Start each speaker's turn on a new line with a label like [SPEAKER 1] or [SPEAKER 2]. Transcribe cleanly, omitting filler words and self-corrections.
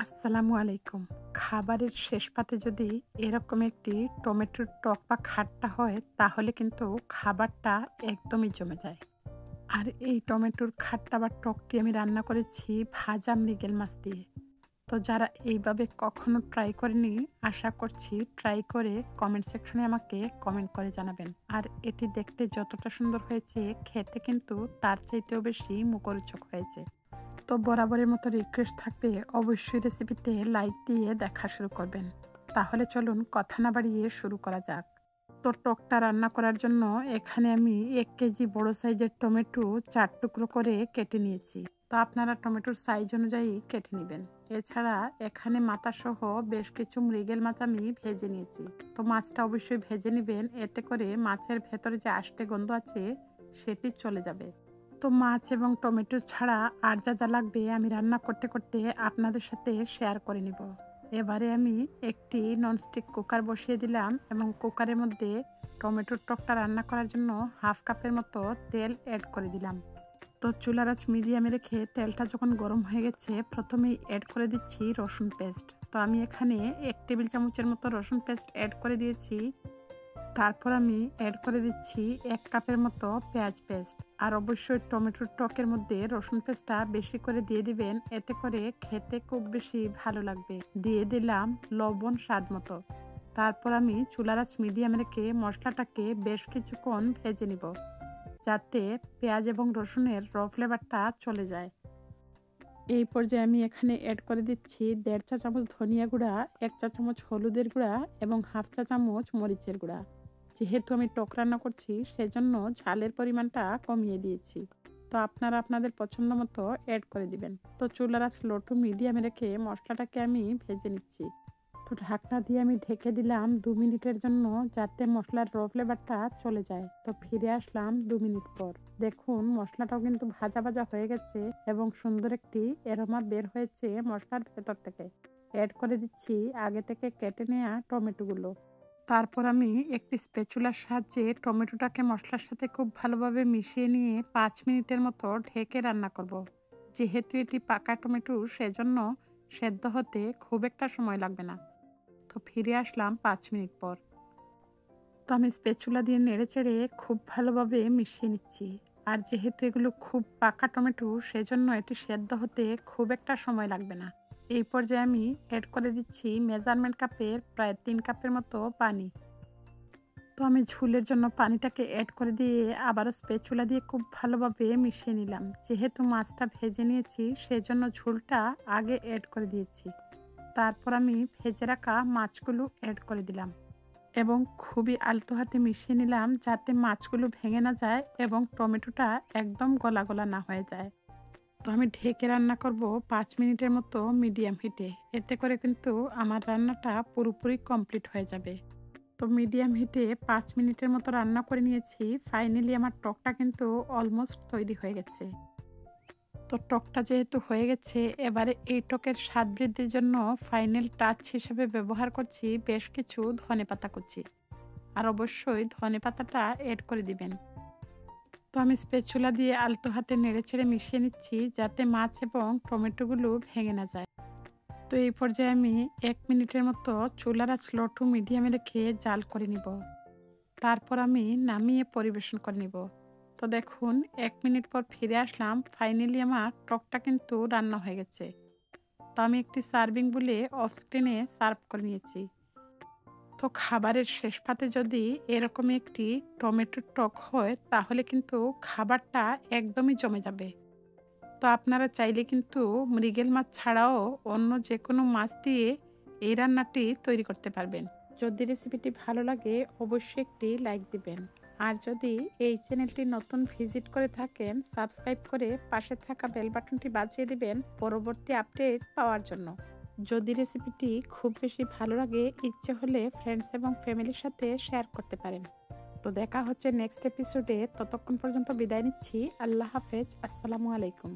[SPEAKER 1] আসসালামু আলাইকুম। খাবারের শেষ পাতে যদি এরকম একটি টমেটোর টক বা খাট্টা হয় তাহলে কিন্তু খাবারটা একদমই জমে যায়। আর এই টমেটোর খাট্টা বা টকটি আমি রান্না করেছি ভাজা মৃগেল মাছ দিয়ে। তো যারা এইভাবে কখনো ট্রাই করেনি, আশা করছি ট্রাই করে কমেন্ট সেকশনে আমাকে কমেন্ট করে জানাবেন। আর এটি দেখতে যতটা সুন্দর হয়েছে, খেতে কিন্তু তার চাইতেও বেশি মুখরোচক হয়েছে। তো বরাবরের মতো রিকোয়েস্ট থাকবে, অবশ্যই রেসিপিতে লাইক দিয়ে দেখা শুরু করবেন। তাহলে চলুন কথা না বাড়িয়ে শুরু করা যাক। তো টকটা রান্না করার জন্য এখানে আমি 1 কেজি বড় সাইজের টমেটো 4 টুকরো করে কেটে নিয়েছি। তো আপনারা টমেটোর সাইজ অনুযায়ী কেটে নেবেন। এছাড়া এখানে মাথা সহ বেশ কিছু মৃগেল মাছ আমি ভেজে নিয়েছি। তো মাছটা অবশ্যই ভেজে নেবেন, এতে করে মাছের ভেতরে যে আষ্টে গন্ধ আছে সেটি চলে যাবে। তো মাছ এবং টমেটো ছাড়া আর যা যা লাগবে আমি রান্না করতে করতে আপনাদের সাথে শেয়ার করে নিব। এবারে আমি একটি ননস্টিক কুকার বসিয়ে দিলাম এবং কুকারের মধ্যে টমেটোর টকটা রান্না করার জন্য 1/2 কাপের মতো তেল অ্যাড করে দিলাম। তো চুলার আঁচ মিডিয়ামে রেখে তেলটা যখন গরম হয়ে গেছে, প্রথমেই অ্যাড করে দিচ্ছি রসুন পেস্ট। তো আমি এখানে 1 টেবিল চামচের মতো রসুন পেস্ট অ্যাড করে দিয়েছি। তারপর আমি অ্যাড করে দিচ্ছি 1 কাপের মতো পেঁয়াজ পেস্ট। আর অবশ্যই টমেটোর টকের মধ্যে রসুন পেস্টটা বেশি করে দিয়ে দিবেন, এতে করে খেতে খুব বেশি ভালো লাগবে। দিয়ে দিলাম লবণ স্বাদ মতো। তারপর আমি চুলার আঁচ মিডিয়াম রেখে মশলাটাকে বেশ কিছুক্ষণ ভেজে নিব, যাতে পেঁয়াজ এবং রসুনের র ফ্লেভারটা চলে যায়। এই পর্যায়ে আমি এখানে অ্যাড করে দিচ্ছি 1.5 চা চামচ ধনিয়া গুঁড়া, 1 চা চামচ হলুদের গুঁড়া এবং 1/2 চা চামচ মরিচের গুঁড়া। যেহেতু আমি টক রান্না করছি সেজন্য ঝালের পরিমাণটা কমিয়ে দিয়েছি। তো আপনারা আপনাদের পছন্দ মতো অ্যাড করে দিবেন। তো চুলার আঁচ লো টু মিডিয়ামে রেখে মশলাটাকে আমি ভেজে নিচ্ছি। তো ঢাকনা দিয়ে আমি ঢেকে দিলাম 2 মিনিটের জন্য, যাতে মশলার র ফ্লেভারটা চলে যায়। তো ফিরে আসলাম 2 মিনিট পর। দেখুন মশলাটাও কিন্তু ভাজা ভাজা হয়ে গেছে এবং সুন্দর একটি অ্যারোমা বের হয়েছে মশলার ভেতর থেকে। অ্যাড করে দিচ্ছি আগে থেকে কেটে নেওয়া টমেটোগুলো। তারপর আমি একটি স্প্যাচুলার সাহায্যে টমেটোটাকে মশলার সাথে খুব ভালোভাবে মিশিয়ে নিয়ে 5 মিনিটের মতো ঢেকে রান্না করব। যেহেতু এটি পাকা টমেটো, সেজন্য সেদ্ধ হতে খুব একটা সময় লাগবে না। তো ফিরে আসলাম 5 মিনিট পর। তো আমি স্প্যাচুলা দিয়ে নেড়েচেড়ে খুব ভালোভাবে মিশিয়ে নিচ্ছি। আর যেহেতু এগুলো খুব পাকা টমেটো, সেজন্য এটি সেদ্ধ হতে খুব একটা সময় লাগবে না। এই পর্যায়ে আমি অ্যাড করে দিচ্ছি মেজারমেন্ট কাপের প্রায় 3 কাপের মতো পানি। তো আমি ঝোলের জন্য পানিটাকে অ্যাড করে দিয়ে আবারও স্প্যাচুলা দিয়ে খুব ভালোভাবে মিশিয়ে নিলাম। যেহেতু মাছটা ভেজে নিয়েছি সেজন্য ঝোলটা আগে অ্যাড করে দিয়েছি। তারপর আমি ভেজে রাখা মাছগুলো অ্যাড করে দিলাম এবং খুবই আলতো হাতে মিশিয়ে নিলাম, যাতে মাছগুলো ভেঙে না যায় এবং টমেটোটা একদম গলা গলা না হয়ে যায়। তো আমি ঢেকে রান্না করব 5 মিনিটের মতো মিডিয়াম হিটে। এতে করে কিন্তু আমার রান্নাটা পুরোপুরি কমপ্লিট হয়ে যাবে। তো মিডিয়াম হিটে 5 মিনিটের মতো রান্না করে নিয়েছি। ফাইনালি আমার টকটা কিন্তু অলমোস্ট তৈরি হয়ে গেছে। তো টকটা যেহেতু হয়ে গেছে, এবারে এই টকের স্বাদ বৃদ্ধির জন্য ফাইনাল টাচ হিসেবে ব্যবহার করছি বেশ কিছু ধনেপাতা কুচি। আর অবশ্যই ধনেপাতাটা অ্যাড করে দিবেন। তো আমি স্প্যাচুলা দিয়ে আলতো হাতে নেড়েচেড়ে মিশিয়ে নিচ্ছি, যাতে মাছ এবং টমেটোগুলো ভেঙে না যায়। তো এই পর্যায়ে আমি 1 মিনিটের মতো চুলার আঁচ লো টু মিডিয়ামে রেখে জাল করে নিব। তারপর আমি নামিয়ে পরিবেশন করে নিব। তো দেখুন 1 মিনিট পর ফিরে আসলাম। ফাইনালি আমার টকটা কিন্তু রান্না হয়ে গেছে। তো আমি একটি সার্ভিং বলে অফ স্ক্রিনে সার্ভ করে নিয়েছি। তো খাবারের শেষ পাতে যদি এরকমই একটি টমেটোর টক হয় তাহলে কিন্তু খাবারটা একদমই জমে যাবে। তো আপনারা চাইলে কিন্তু মৃগেল মাছ ছাড়াও অন্য যে কোনো মাছ দিয়ে এই রান্নাটি তৈরি করতে পারবেন। যদি রেসিপিটি ভালো লাগে অবশ্যই একটি লাইক দিবেন। আর যদি এই চ্যানেলটি নতুন ভিজিট করে থাকেন, সাবস্ক্রাইব করে পাশে থাকা বেল বাটনটি বাজিয়ে দিবেন পরবর্তী আপডেট পাওয়ার জন্য। যদি রেসিপিটি খুব বেশি ভালো লাগে, ইচ্ছে হলে ফ্রেন্ডস এবং ফ্যামিলির সাথে শেয়ার করতে পারেন। তো দেখা হচ্ছে নেক্সট এপিসোডে। ততক্ষণ পর্যন্ত বিদায় নিচ্ছি। আল্লাহ হাফেজ। আসসালামু আলাইকুম।